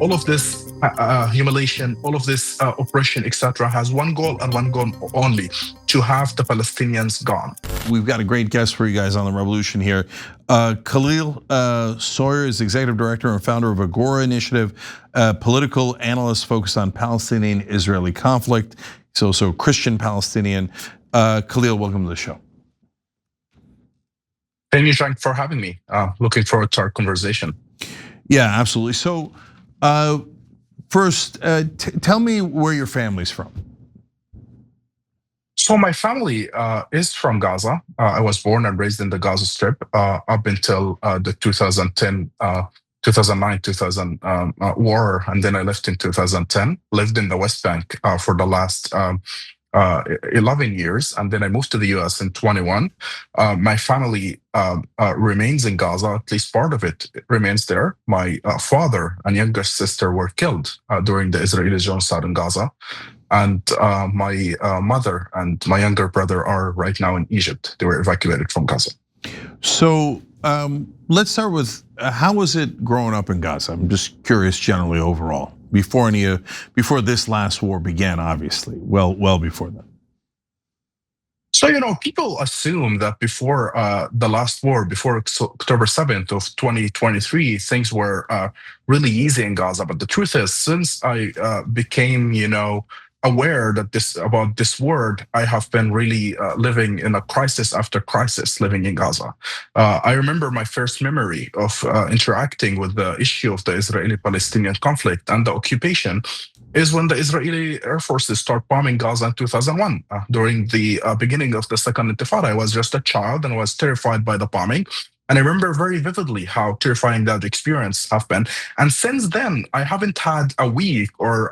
all of this humiliation, all of this oppression, etc., has one goal and one goal only: to have the Palestinians gone. We've got a great guest for you guys on the revolution here. Khalil Sawyer is executive director and founder of Agora Initiative, a political analyst focused on Palestinian-Israeli conflict. He's also Christian Palestinian. Khalil, welcome to the show. Thank you, Frank, for having me. Looking forward to our conversation. Yeah, absolutely. So first, tell me where your family's from. So my family is from Gaza. I was born and raised in the Gaza Strip up until the 2010, 2009, 2000 war, and then I left in 2010. Lived in the West Bank for the last 11 years, and then I moved to the US in 21. My family remains in Gaza, at least part of it remains there. My father and younger sister were killed during the Israeli genocide in Gaza. And my mother and my younger brother are right now in Egypt. They were evacuated from Gaza. So let's start with how was it growing up in Gaza? I'm just curious generally overall, before this last war began, obviously, well before that. So, people assume that before the last war, before October 7th of 2023, things were really easy in Gaza. But the truth is, since I became, aware that about this word, I have been really living in a crisis after crisis living in Gaza. I remember my first memory of interacting with the issue of the Israeli-Palestinian conflict and the occupation is when the Israeli Air Forces start bombing Gaza in 2001. During the beginning of the Second Intifada, I was just a child and was terrified by the bombing. And I remember very vividly how terrifying that experience have been. And since then, I haven't had a week or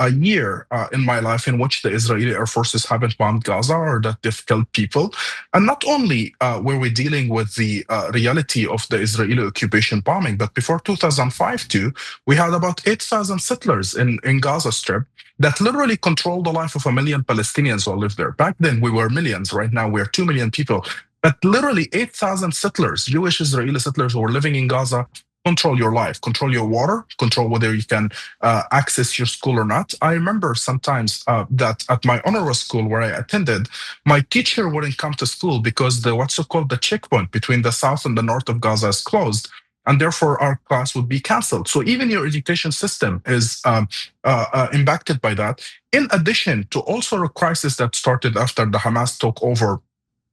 a year in my life in which the Israeli Air Forces haven't bombed Gaza or that they've killed people. And not only were we dealing with the reality of the Israeli occupation bombing, but before 2005 too, we had about 8,000 settlers in Gaza Strip that literally controlled the life of 1 million Palestinians who lived there. Back then, we were millions. Right now, we're 2 million people. But literally 8,000 settlers, Jewish Israeli settlers who were living in Gaza, control your life, control your water, control whether you can access your school or not. I remember sometimes that at my honor school where I attended, my teacher wouldn't come to school because what's called the checkpoint between the south and the north of Gaza is closed. And therefore, our class would be canceled. So even your education system is impacted by that. In addition to also a crisis that started after the Hamas took over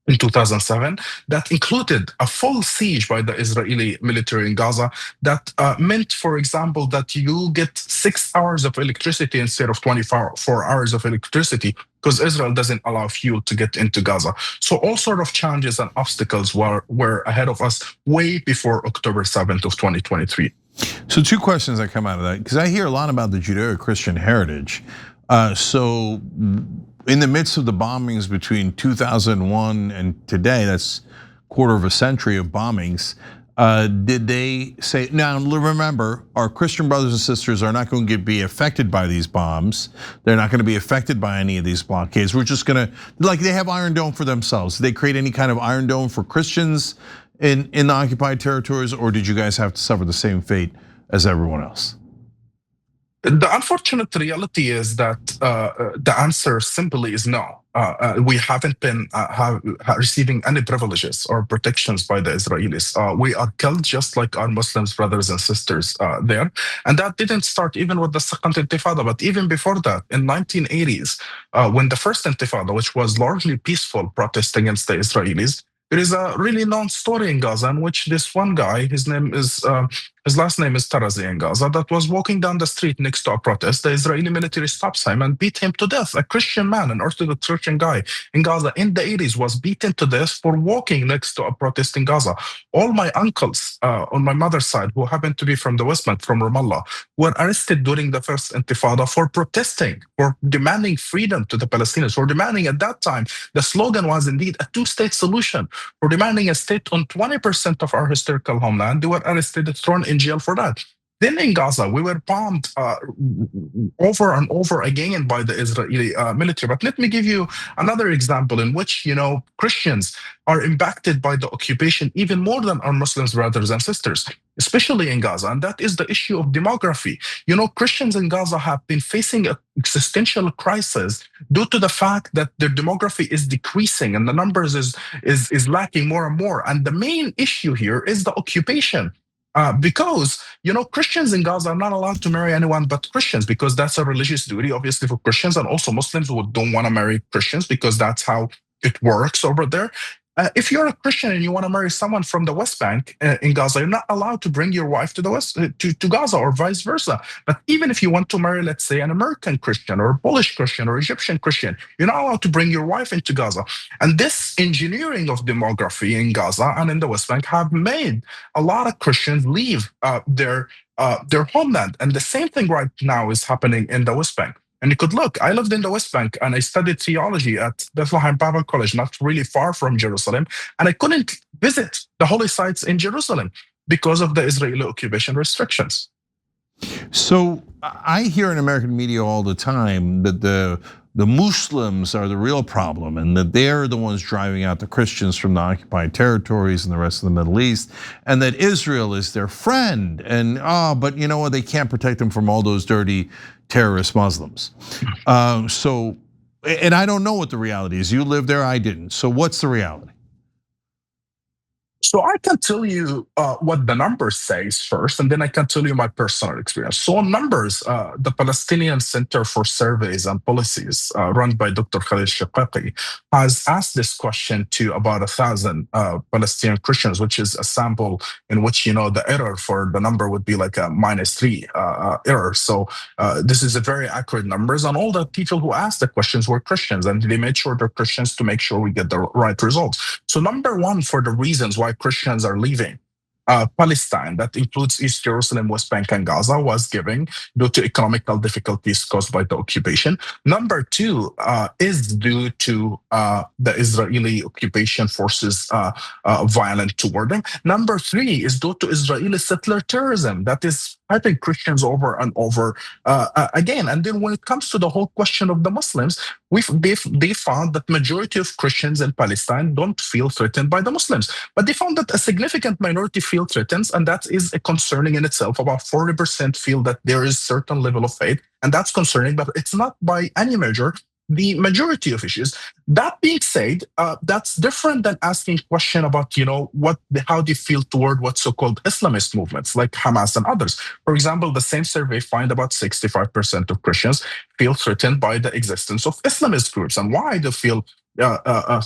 in 2007, that included a full siege by the Israeli military in Gaza that meant, for example, that you get 6 hours of electricity instead of 24 hours of electricity because Israel doesn't allow fuel to get into Gaza. So all sort of challenges and obstacles were ahead of us way before October 7th of 2023. So two questions that come out of that, because I hear a lot about the Judeo-Christian heritage. So in the midst of the bombings between 2001 and today, that's quarter of a century of bombings, did they say, now remember, our Christian brothers and sisters are not going to be affected by these bombs. They're not going to be affected by any of these blockades. We're just going to, like they have Iron Dome for themselves. Did they create any kind of Iron Dome for Christians in the occupied territories, or did you guys have to suffer the same fate as everyone else? The unfortunate reality is that the answer simply is no. We haven't been receiving any privileges or protections by the Israelis. We are killed just like our Muslim brothers and sisters there. And that didn't start even with the Second Intifada, but even before that, in 1980s, when the First Intifada, which was largely peaceful protest against the Israelis, there is a really known story in Gaza in which this one guy, his last name is Tarazi in Gaza, that was walking down the street next to a protest. The Israeli military stops him and beat him to death. A Christian man, an Orthodox Christian guy in Gaza in the 80s was beaten to death for walking next to a protest in Gaza. All my uncles on my mother's side, who happened to be from the West Bank, from Ramallah, were arrested during the First Intifada for protesting, for demanding freedom to the Palestinians, for demanding at that time, the slogan was indeed a two-state solution, for demanding a state on 20% of our historical homeland. They were arrested and thrown in jail for that. Then in Gaza, we were bombed over and over again by the Israeli military. But let me give you another example in which, Christians are impacted by the occupation even more than our Muslims brothers and sisters, especially in Gaza. And that is the issue of demography. Christians in Gaza have been facing an existential crisis due to the fact that their demography is decreasing and the numbers is lacking more and more. And the main issue here is the occupation. Because Christians in Gaza are not allowed to marry anyone but Christians because that's a religious duty, obviously, for Christians, and also Muslims who don't want to marry Christians because that's how it works over there. If you're a Christian and you want to marry someone from the West Bank in Gaza, you're not allowed to bring your wife to the West to Gaza or vice versa. But even if you want to marry, let's say, an American Christian or a Polish Christian or Egyptian Christian, you're not allowed to bring your wife into Gaza. And this engineering of demography in Gaza and in the West Bank have made a lot of Christians leave their homeland. And the same thing right now is happening in the West Bank. And you could look, I lived in the West Bank and I studied theology at Bethlehem Bible College, not really far from Jerusalem. And I couldn't visit the holy sites in Jerusalem because of the Israeli occupation restrictions. So I hear in American media all the time that the Muslims are the real problem and that they're the ones driving out the Christians from the occupied territories and the rest of the Middle East, and that Israel is their friend. And but you know what? They can't protect them from all those dirty terrorist Muslims. And I don't know what the reality is. You lived there, I didn't. So what's the reality? So I can tell you what the numbers says first, and then I can tell you my personal experience. So on numbers, the Palestinian Center for Surveys and Policies, run by Dr. Khalil Shaqaqi, has asked this question to about 1,000 Palestinian Christians, which is a sample in which the error for the number would be like a -3 error. So this is a very accurate numbers, and all the people who asked the questions were Christians, and they made sure they're Christians to make sure we get the right results. So number one for the reasons why Christians are leaving Palestine, that includes East Jerusalem, West Bank, and Gaza, was given due to economical difficulties caused by the occupation. Number two is due to the Israeli occupation forces violent toward them. Number three is due to Israeli settler terrorism that is fighting Christians over and over again. And then when it comes to the whole question of the Muslims, they found that majority of Christians in Palestine don't feel threatened by the Muslims, but they found that a significant minority feel threatened, and that is concerning in itself. About 40% feel that there is certain level of faith, and that's concerning, but it's not by any measure the majority of issues. That being said, that's different than asking a question about, how they feel toward what so-called Islamist movements like Hamas and others. For example, the same survey find about 65% of Christians feel threatened by the existence of Islamist groups. And why they feel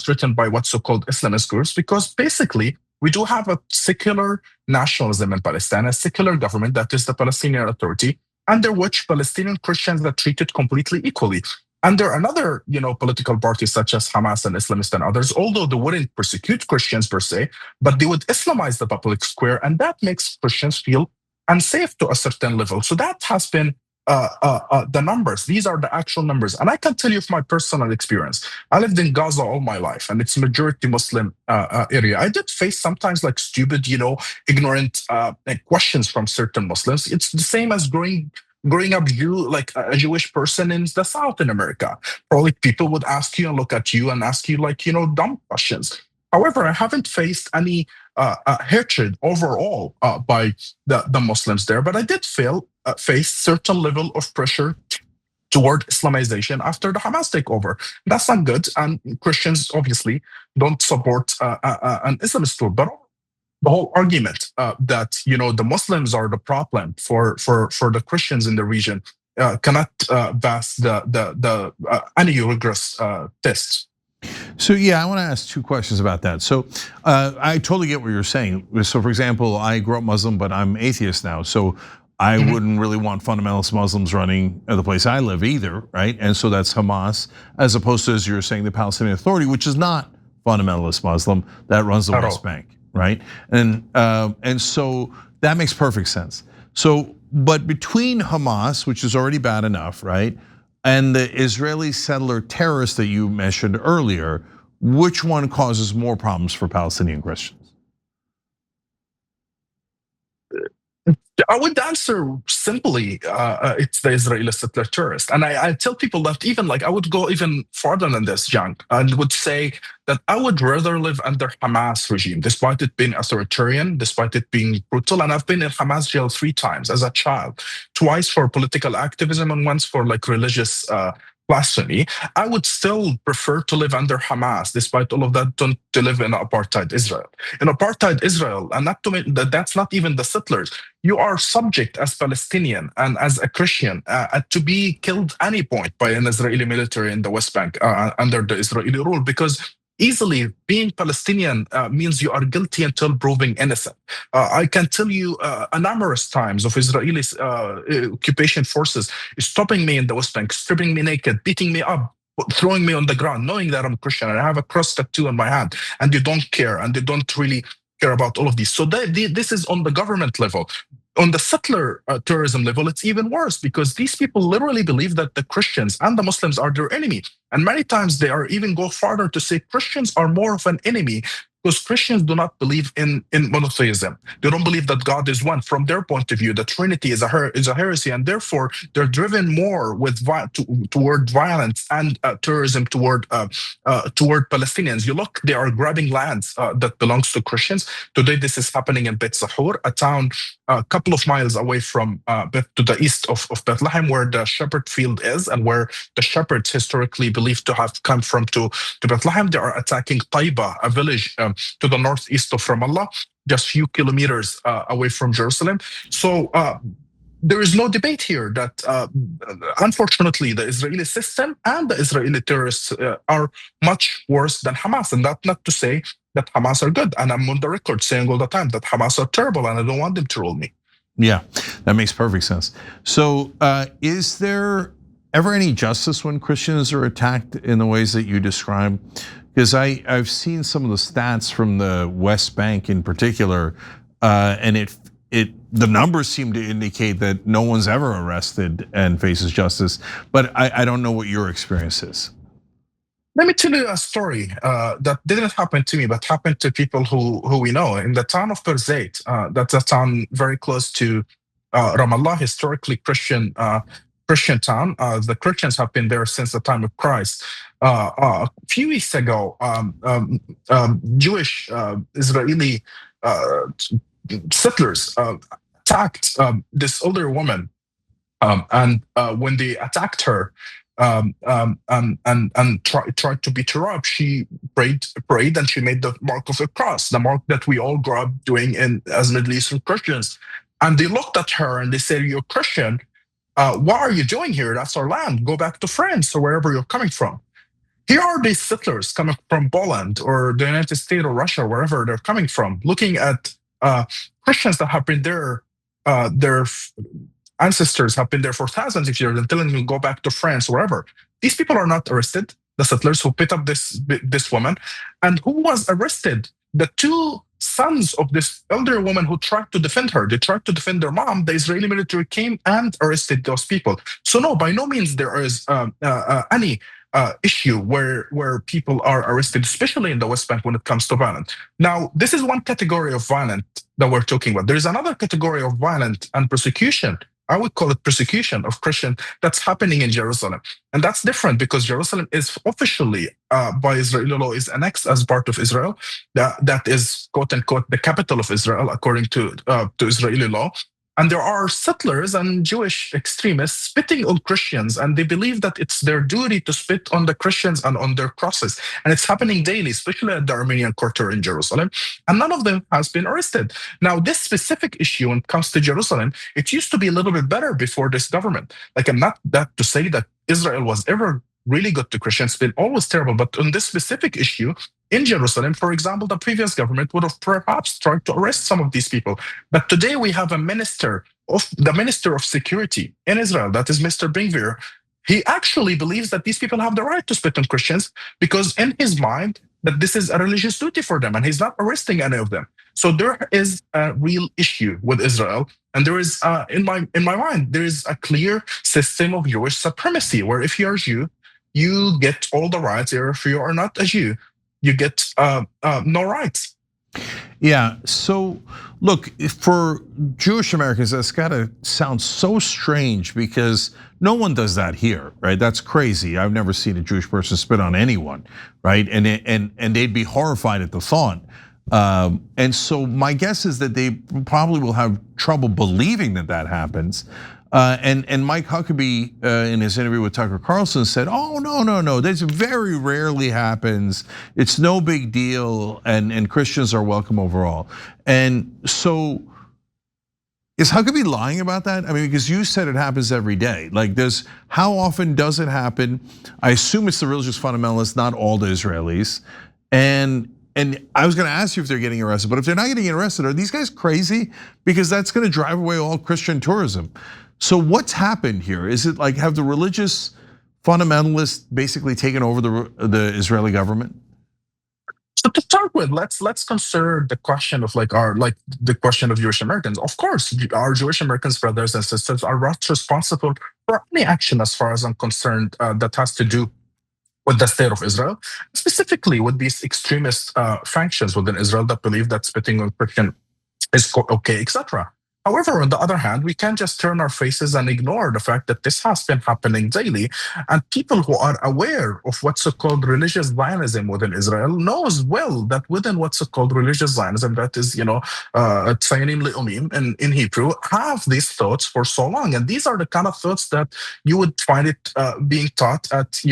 threatened by what so-called Islamist groups? Because basically, we do have a secular nationalism in Palestine, a secular government that is the Palestinian Authority, under which Palestinian Christians are treated completely equally. Under another, political parties such as Hamas and Islamist and others, although they wouldn't persecute Christians per se, but they would Islamize the public square, and that makes Christians feel unsafe to a certain level. So that has been the numbers. These are the actual numbers. And I can tell you from my personal experience. I lived in Gaza all my life, and it's a majority Muslim area. I did face sometimes like stupid, ignorant questions from certain Muslims. It's the same as growing up like a Jewish person in the South in America. Probably people would ask you and look at you and ask you like, dumb questions. However, I haven't faced any hatred overall by the Muslims there, but I did face certain level of pressure toward Islamization after the Hamas takeover. That's not good, and Christians obviously don't support an Islamist group. But the whole argument that the Muslims are the problem for the Christians in the region cannot pass the any rigorous test. So yeah, I want to ask two questions about that. So I totally get what you're saying. So for example, I grew up Muslim, but I'm atheist now. So I wouldn't really want fundamentalist Muslims running the place I live either, right? And so that's Hamas, as opposed to, as you're saying, the Palestinian Authority, which is not fundamentalist Muslim, that runs the West Bank, right? And so that makes perfect sense. So, but between Hamas, which is already bad enough, right, and the Israeli settler terrorists that you mentioned earlier, which one causes more problems for Palestinian Christians? I would answer simply, it's the Israeli settler terrorist. And I tell people that even like, I would go even farther than this, Young, and would say that I would rather live under Hamas regime, despite it being authoritarian, despite it being brutal. And I've been in Hamas jail 3 times as a child, twice for political activism and once for like religious blasphemy. I would still prefer to live under Hamas, despite all of that, to live in apartheid Israel. In apartheid Israel, and not to that's not even the settlers, you are subject as Palestinian and as a Christian to be killed any point by an Israeli military in the West Bank under the Israeli rule, because easily being Palestinian means you are guilty until proven innocent. I can tell you numerous times of Israeli occupation forces stopping me in the West Bank, stripping me naked, beating me up, throwing me on the ground, knowing that I'm Christian and I have a cross tattoo on my hand, and they don't care and they don't really care about all of these. So this is on the government level. On the settler terrorism level, it's even worse, because these people literally believe that the Christians and the Muslims are their enemy. And many times they are even go farther to say Christians are more of an enemy, because Christians do not believe in monotheism. They don't believe that God is one. From their point of view, the Trinity is a heresy, and therefore they're driven more with toward violence and terrorism toward Palestinians. You look, they are grabbing lands that belongs to Christians. Today, this is happening in Beit Sahur, a town a couple of miles away from to the east of Bethlehem, where the shepherd field is, and where the shepherds historically believed to have come from to Bethlehem. They are attacking Taiba, a village to the northeast of Ramallah, just few kilometers away from Jerusalem. So there is no debate here that, unfortunately, the Israeli system and the Israeli terrorists are much worse than Hamas. And that not to say that Hamas are good. And I'm on the record saying all the time that Hamas are terrible and I don't want them to rule me. Yeah, that makes perfect sense. So is there ever any justice when Christians are attacked in the ways that you describe? Because I've seen some of the stats from the West Bank in particular, and the numbers seem to indicate that no one's ever arrested and faces justice. But I don't know what your experience is. Let me tell you a story that didn't happen to me, but happened to people who we know. In the town of Birzeit, that's a town very close to Ramallah, historically Christian town. The Christians have been there since the time of Christ. A few weeks ago, Jewish Israeli settlers attacked this older woman, and when they attacked her, and tried to beat her up, she prayed, and she made the mark of the cross, the mark that we all grew up doing as Middle Eastern Christians. And they looked at her and they said, "You're Christian. What are you doing here? That's our land. Go back to France or wherever you're coming from." Here are these settlers coming from Poland or the United States or Russia, wherever they're coming from, looking at Christians that have been there, their ancestors have been there for thousands of years, and telling them to go back to France, wherever. These people are not arrested. The settlers who picked up this woman, and who was arrested? The two sons of this elder woman who tried to defend her. They tried to defend their mom. The Israeli military came and arrested those people. So no, by no means there is any issue where people are arrested, especially in the West Bank when it comes to violence. Now, this is one category of violence that we're talking about. There is another category of violence and persecution. I would call it persecution of Christian that's happening in Jerusalem. And that's different, because Jerusalem is officially, by Israeli law, is annexed as part of Israel. That is, quote unquote, the capital of Israel, according to Israeli law. And there are settlers and Jewish extremists spitting on Christians, and they believe that it's their duty to spit on the Christians and on their crosses. And it's happening daily, especially at the Armenian quarter in Jerusalem. And none of them has been arrested. Now, this specific issue when it comes to Jerusalem, it used to be a little bit better before this government. Like, I'm not that to say that Israel was ever really good to Christians, it's been always terrible. But on this specific issue, in Jerusalem, for example, the previous government would have perhaps tried to arrest some of these people. But today we have the Minister of Security in Israel, that is Mr. Ben-Gvir. He actually believes that these people have the right to spit on Christians, because in his mind, that this is a religious duty for them, and he's not arresting any of them. So there is a real issue with Israel, and there is, in my mind, there is a clear system of Jewish supremacy, where if you are Jew, you get all the rights. Or if you are not a Jew, you get no rights. Yeah, so look, for Jewish Americans, that's gotta sound so strange because no one does that here, right? That's crazy. I've never seen a Jewish person spit on anyone, right? And they'd be horrified at the thought. And so my guess is that they probably will have trouble believing that that happens. And Mike Huckabee in his interview with Tucker Carlson said, "Oh no, this very rarely happens. It's no big deal, and Christians are welcome overall." And so, is Huckabee lying about that? I mean, because you said it happens every day. Like, how often does it happen? I assume it's the religious fundamentalists, not all the Israelis. And I was going to ask you if they're getting arrested, but if they're not getting arrested, are these guys crazy? Because that's going to drive away all Christian tourism. So what's happened here? Is it like, have the religious fundamentalists basically taken over the Israeli government? So to start with, let's consider the question of the question of Jewish Americans. Of course, our Jewish Americans brothers and sisters are not responsible for any action, as far as I'm concerned, that has to do with the state of Israel, specifically with these extremist factions within Israel that believe that spitting on Christian is okay, etc. However, on the other hand, we can't just turn our faces and ignore the fact that this has been happening daily. And people who are aware of what's so-called religious Zionism within Israel knows well that within what's so-called religious Zionism, that is, Tzayanim Le'umim in Hebrew, have these thoughts for so long. And these are the kind of thoughts that you would find it being taught at,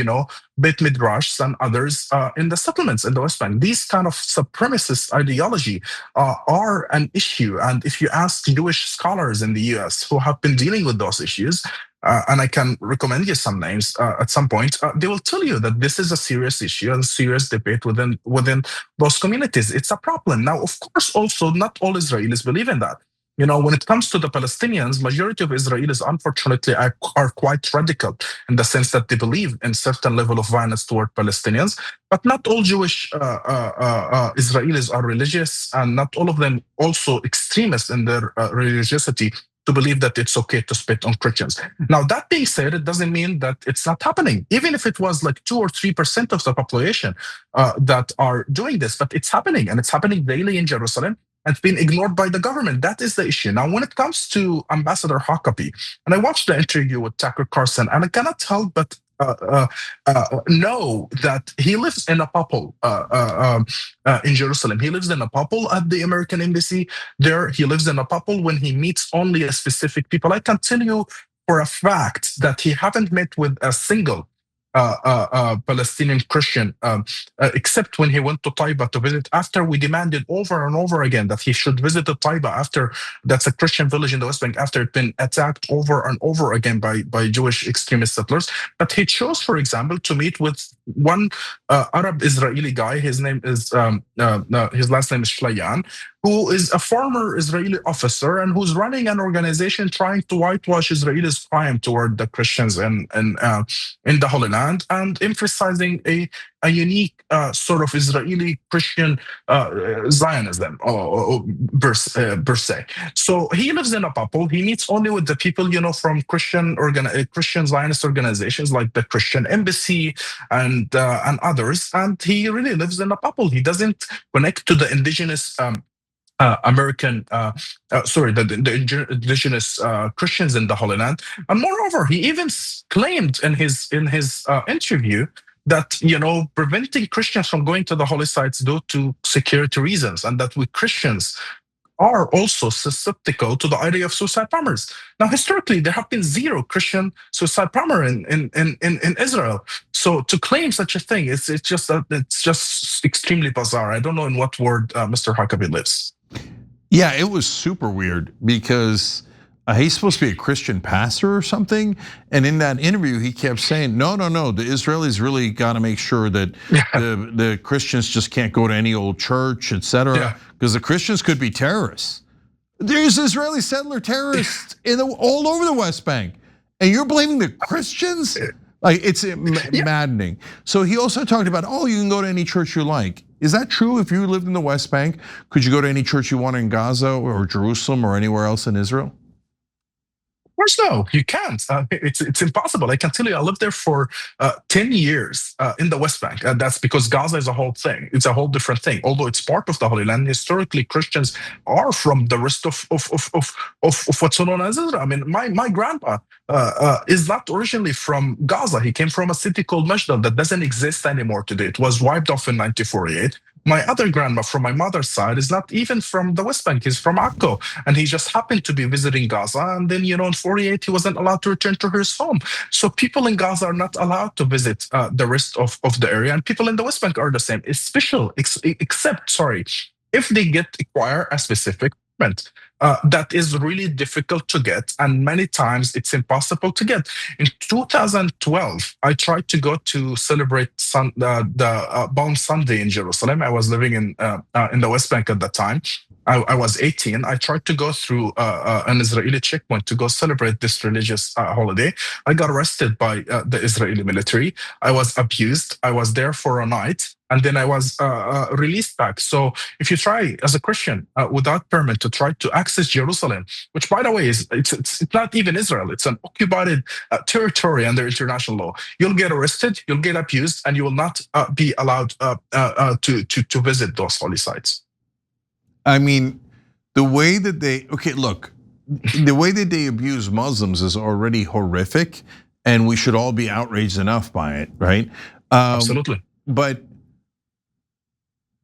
Beit Midrash and others in the settlements in the West Bank. These kind of supremacist ideology are an issue. And if you ask Jewish scholars in the US who have been dealing with those issues, and I can recommend you some names at some point, they will tell you that this is a serious issue and serious debate within those communities. It's a problem. Now, of course, also not all Israelis believe in that. When it comes to the Palestinians, majority of Israelis, unfortunately, are quite radical in the sense that they believe in certain level of violence toward Palestinians. But not all Jewish Israelis are religious, and not all of them also extremists in their religiosity to believe that it's okay to spit on Christians. Now, that being said, it doesn't mean that it's not happening. Even if it was like 2 or 3% of the population that are doing this, but it's happening, and it's happening daily in Jerusalem. And it's been ignored by the government. That is the issue. Now, when it comes to Ambassador Huckabee, and I watched the interview with Tucker Carlson, and I cannot help but know that he lives in a bubble in Jerusalem. He lives in a bubble at the American embassy there. He lives in a bubble when he meets only a specific people. I can tell you for a fact that he haven't met with a single Palestinian Christian, except when he went to Taiba to visit. After we demanded over and over again that he should visit the Taiba, after that's a Christian village in the West Bank, after it's been attacked over and over again by Jewish extremist settlers. But he chose, for example, to meet with one Arab Israeli guy. His name is his last name is Shlayan, who is a former Israeli officer and who's running an organization trying to whitewash Israelis' crime toward the Christians in the Holy Land, and emphasizing a unique sort of Israeli Christian Zionism per se. So he lives in a bubble. He meets only with the people, from Christian Zionist organizations like the Christian Embassy and others, and he really lives in a bubble. He doesn't connect to the indigenous. The indigenous Christians in the Holy Land, and moreover, he even claimed in his interview that preventing Christians from going to the holy sites due to security reasons, and that we Christians are also susceptible to the idea of suicide bombers. Now, historically, there have been zero Christian suicide bomber in Israel. So to claim such a thing, it's just extremely bizarre. I don't know in what world Mr. Huckabee lives. Yeah, it was super weird because he's supposed to be a Christian pastor or something. And in that interview, he kept saying, no, the Israelis really got to make sure that the Christians just can't go to any old church, etc. Because the Christians could be terrorists. There's Israeli settler terrorists all over the West Bank. And you're blaming the Christians? Like, it's maddening. So he also talked about, you can go to any church you like. Is that true? If you lived in the West Bank, could you go to any church you want in Gaza or Jerusalem or anywhere else in Israel? course, no, you can't. It's impossible. I can tell you, I lived there for 10 years in the West Bank. That's because Gaza is a whole thing. It's a whole different thing. Although it's part of the Holy Land, historically Christians are from the rest of what's known as Israel. I mean, my grandpa is not originally from Gaza. He came from a city called Mashdal that doesn't exist anymore today. It was wiped off in 1948. My other grandma from my mother's side is not even from the West Bank. He's from Akko. And he just happened to be visiting Gaza. And then, in 48, he wasn't allowed to return to his home. So people in Gaza are not allowed to visit the rest of the area. And people in the West Bank are the same. It's special, except, sorry, if they acquire a specific permit. That is really difficult to get, and many times it's impossible to get. In 2012, I tried to go to celebrate the Palm Sunday in Jerusalem. I was living in the West Bank at that time. I was 18. I tried to go through an Israeli checkpoint to go celebrate this religious holiday. I got arrested by the Israeli military. I was abused. I was there for a night, and then I was released back. So if you try as a Christian without permit to try to access Jerusalem, which by the way it's not even Israel, it's an occupied territory under international law, you'll get arrested, you'll get abused, and you will not be allowed to visit those holy sites. I mean, the way that the way that they abuse Muslims is already horrific, and we should all be outraged enough by it, right? Absolutely. But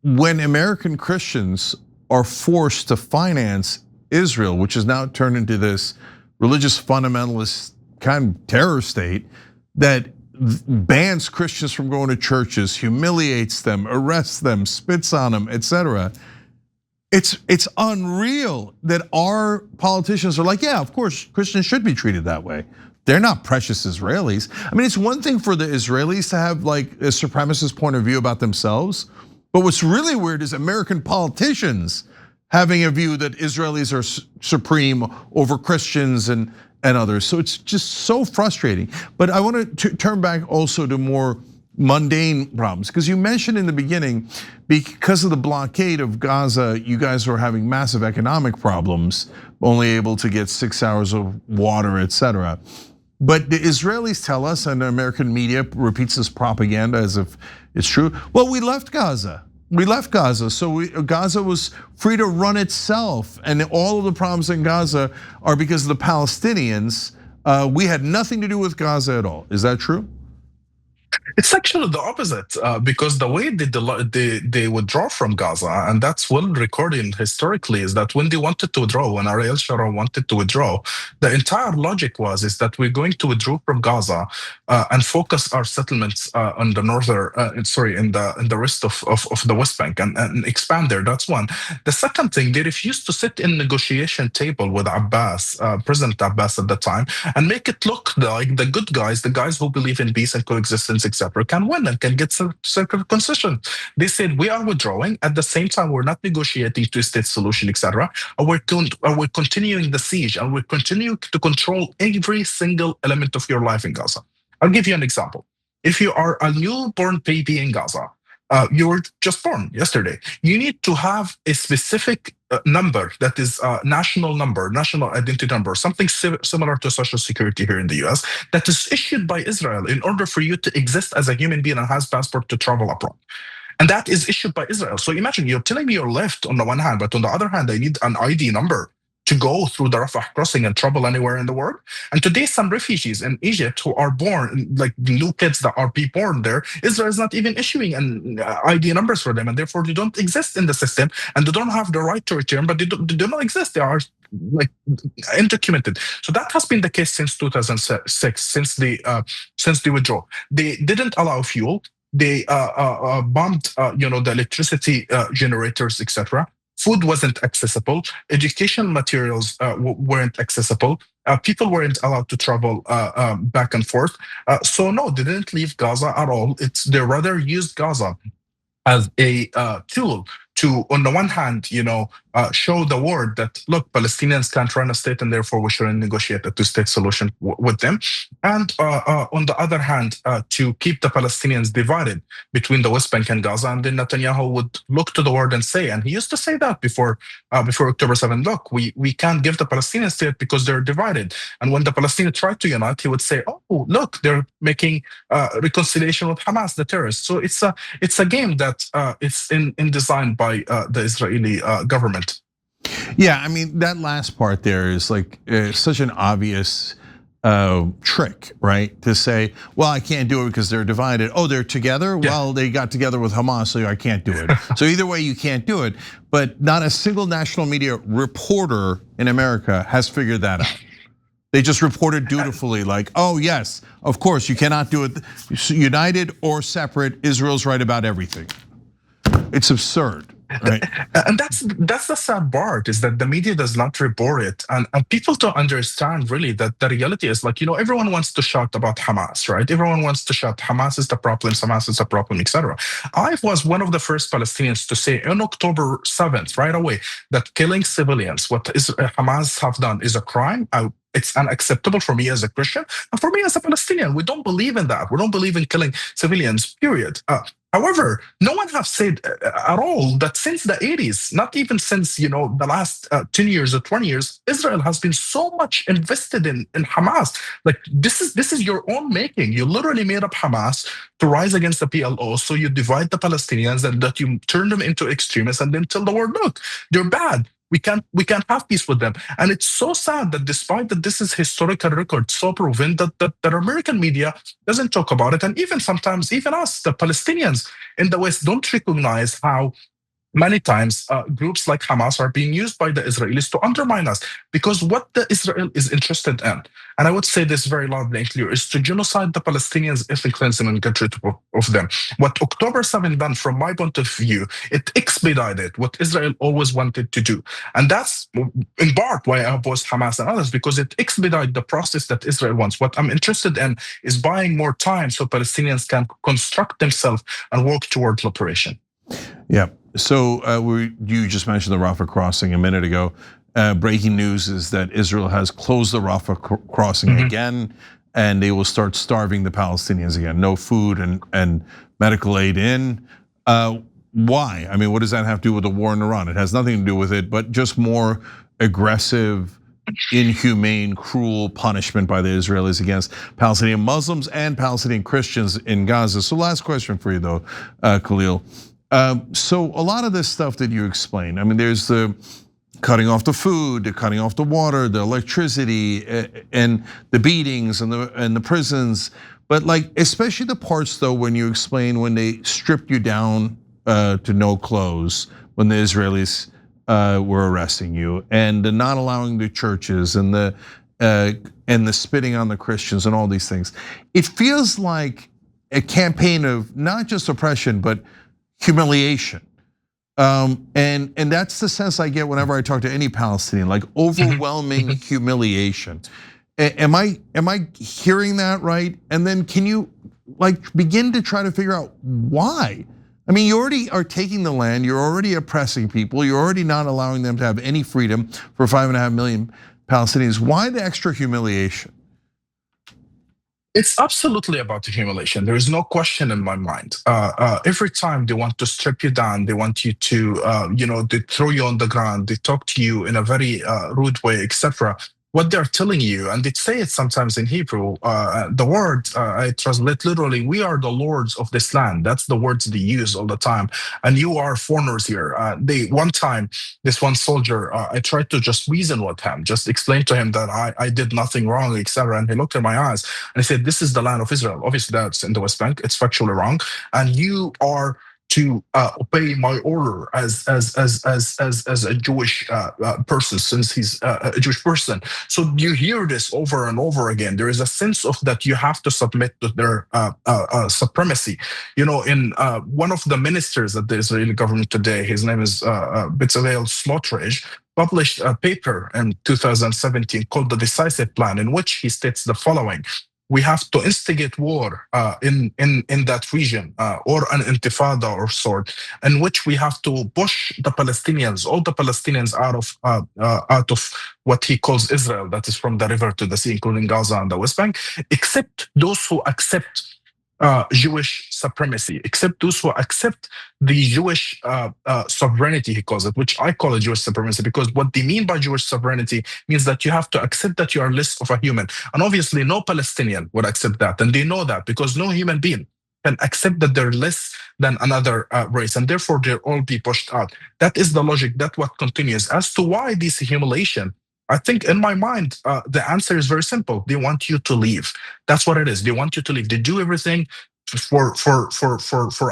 when American Christians are forced to finance Israel, which has now turned into this religious fundamentalist kind of terror state that bans Christians from going to churches, humiliates them, arrests them, spits on them, etc. It's unreal that our politicians are like, yeah, of course, Christians should be treated that way. They're not precious Israelis. I mean, it's one thing for the Israelis to have like a supremacist point of view about themselves, but what's really weird is American politicians having a view that Israelis are supreme over Christians and others. So it's just so frustrating. But I want to turn back also to more mundane problems, because you mentioned in the beginning, because of the blockade of Gaza, you guys were having massive economic problems, only able to get 6 hours of water, etc. But the Israelis tell us, and the American media repeats this propaganda as if it's true. Well, we left Gaza. We left Gaza, so Gaza was free to run itself, and all of the problems in Gaza are because of the Palestinians. We had nothing to do with Gaza at all. Is that true? It's actually the opposite, because the way they withdraw from Gaza, and that's well recorded historically, is that when they wanted to withdraw, when Ariel Sharon wanted to withdraw, the entire logic is that we're going to withdraw from Gaza and focus our settlements on the in the rest of the West Bank and expand there. That's one. The second thing, they refused to sit in negotiation table with Abbas, President Abbas at the time, and make it look like the good guys, the guys who believe in peace and coexistence, etc., can win and can get some concession. They said we are withdrawing. At the same time, we're not negotiating two-state solution, etc. We're continuing the siege, and we're continuing to control every single element of your life in Gaza. I'll give you an example. If you are a newborn baby in Gaza, you were just born yesterday, you need to have a specific number that is a national number, national identity number, something similar to Social Security here in the US, that is issued by Israel in order for you to exist as a human being and has passport to travel abroad. And that is issued by Israel. So imagine you're telling me you're left on the one hand, but on the other hand, I need an ID number to go through the Rafah crossing and travel anywhere in the world. And today, some refugees in Egypt who are born, like new kids that are born there, Israel is not even issuing an ID numbers for them, and therefore they don't exist in the system, and they don't have the right to return, but they do not exist. They are like undocumented. So that has been the case since 2006, since the withdrawal. They didn't allow fuel. They bombed, the electricity generators, etc. Food wasn't accessible. Education materials weren't accessible. People weren't allowed to travel back and forth. So no, they didn't leave Gaza at all. They rather used Gaza as a tool to, on the one hand, show the world that, look, Palestinians can't run a state and therefore we shouldn't negotiate a two-state solution with them. And on the other hand, to keep the Palestinians divided between the West Bank and Gaza. And then Netanyahu would look to the world and say, and he used to say that before October 7, look, we can't give the Palestinians state because they're divided. And when the Palestinians tried to unite, he would say, oh, look, they're making reconciliation with Hamas, the terrorists. So it's a game that it's in designed by the Israeli government. Yeah, I mean, that last part there is like such an obvious trick, right? To say, well, I can't do it because they're divided. Oh, they're together? Yeah. Well, they got together with Hamas, so I can't do it. So either way, you can't do it. But not a single national media reporter in America has figured that out. They just reported dutifully like, oh yes, of course, you cannot do it united or separate. Israel's right about everything. It's absurd. Right. And that's the sad part, is that the media does not report it, and people don't understand really that the reality is, like, everyone wants to shout about Hamas, right? Everyone wants to shout Hamas is the problem, Hamas is the problem, etc. I was one of the first Palestinians to say on October 7th, right away, that killing civilians, what Hamas have done, is a crime. It's unacceptable for me as a Christian and for me as a Palestinian. We don't believe in that. We don't believe in killing civilians, period. However, no one has said at all that since the 80s, not even since the last 10 years or 20 years, Israel has been so much invested in Hamas. Like, this is your own making. You literally made up Hamas to rise against the PLO, so you divide the Palestinians and that you turn them into extremists and then tell the world, look, they're bad. We can't have peace with them. And it's so sad that despite that this is historical record, so proven, that American media doesn't talk about it. And even sometimes, even us, the Palestinians in the West, don't recognize how many times groups like Hamas are being used by the Israelis to undermine us, because what the Israel is interested in, and I would say this very loudly and clear, is to genocide the Palestinians, ethnic cleansing, and get rid of them. What October 7 done, from my point of view, it expedited what Israel always wanted to do. And that's in part why I opposed Hamas and others, because it expedited the process that Israel wants. What I'm interested in is buying more time so Palestinians can construct themselves and work towards liberation. Yeah. So you just mentioned the Rafah crossing a minute ago. Breaking news is that Israel has closed the Rafah crossing again, and they will start starving the Palestinians again. No food and medical aid in. Why? I mean, what does that have to do with the war in Iran? It has nothing to do with it, but just more aggressive, inhumane, cruel punishment by the Israelis against Palestinian Muslims and Palestinian Christians in Gaza. So last question for you though, Khalil. So a lot of this stuff that you explained, I mean, there's the cutting off the food, the cutting off the water, the electricity, and the beatings and the prisons. But like, especially the parts though, when you explain when they stripped you down to no clothes, when the Israelis were arresting you, and the not allowing the churches and the spitting on the Christians and all these things. It feels like a campaign of not just oppression, but humiliation. And that's the sense I get whenever I talk to any Palestinian, like overwhelming humiliation. Am I hearing that right? And then can you like begin to try to figure out why? I mean, you already are taking the land, you're already oppressing people, you're already not allowing them to have any freedom for 5.5 million Palestinians. Why the extra humiliation? It's absolutely about the humiliation. There is no question in my mind. Every time they want to strip you down, they want you to, they throw you on the ground, they talk to you in a very rude way, etc. What they're telling you, and they say it sometimes in Hebrew, the word I translate literally, we are the lords of this land. That's the words they use all the time. And you are foreigners here. One time, this one soldier, I tried to just reason with him, just explain to him that I did nothing wrong, etc. And he looked in my eyes and he said, this is the land of Israel. Obviously, that's in the West Bank. It's factually wrong. And you are to obey my order as a Jewish person, since he's a Jewish person. So you hear this over and over again. There is a sense of that you have to submit to their supremacy. In one of the ministers of the Israeli government today, his name is Bezalel Smotrich, published a paper in 2017 called The Decisive Plan, in which he states the following. we have to instigate war in that region, or an intifada or sort, in which we have to push the Palestinians, all the Palestinians, out of what he calls Israel, that is from the river to the sea, including Gaza and the West Bank, except those who accept Jewish supremacy, except those who accept the Jewish sovereignty, he calls it, which I call it Jewish supremacy, because what they mean by Jewish sovereignty means that you have to accept that you are less of a human. And obviously, no Palestinian would accept that. And they know that, because no human being can accept that they're less than another race, and therefore they'll all be pushed out. That is the logic. That's what continues. As to why this humiliation, I think in my mind, the answer is very simple. They want you to leave. That's what it is. They want you to leave. They do everything for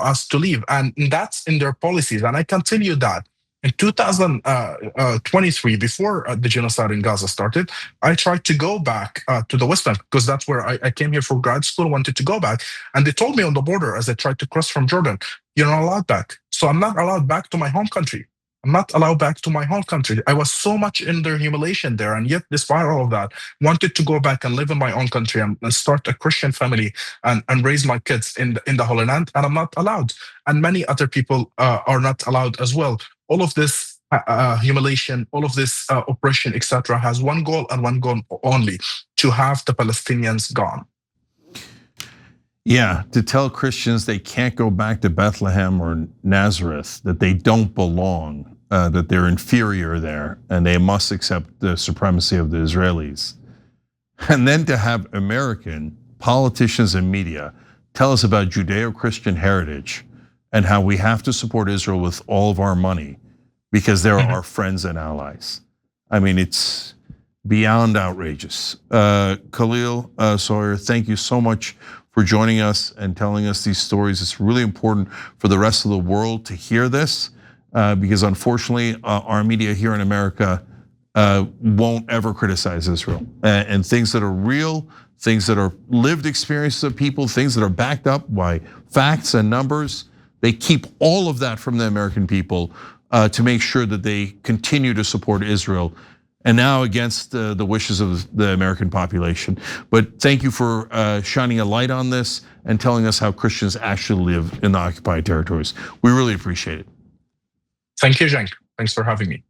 us to leave, and that's in their policies. And I can tell you that in 2023, before the genocide in Gaza started, I tried to go back to the West Bank, because that's where I came here for grad school, wanted to go back. And they told me on the border, as I tried to cross from Jordan, you're not allowed back. So I'm not allowed back to my home country. I'm not allowed back to my home country. I was so much in their humiliation there. And yet, despite all of that, wanted to go back and live in my own country and start a Christian family and raise my kids in the Holy Land. And I'm not allowed. And many other people are not allowed as well. All of this humiliation, all of this oppression, etc., has one goal and one goal only: to have the Palestinians gone. Yeah, to tell Christians they can't go back to Bethlehem or Nazareth, that they don't belong, that they're inferior there, and they must accept the supremacy of the Israelis. And then to have American politicians and media tell us about Judeo-Christian heritage and how we have to support Israel with all of our money because they're our friends and allies. I mean, it's beyond outrageous. Khalil Sawyer, thank you so much for joining us and telling us these stories. It's really important for the rest of the world to hear this, because unfortunately, our media here in America won't ever criticize Israel. And things that are real, things that are lived experiences of people, things that are backed up by facts and numbers, they keep all of that from the American people to make sure that they continue to support Israel, and now against the wishes of the American population. But thank you for shining a light on this and telling us how Christians actually live in the occupied territories. We really appreciate it. Thank you, Cenk. Thanks for having me.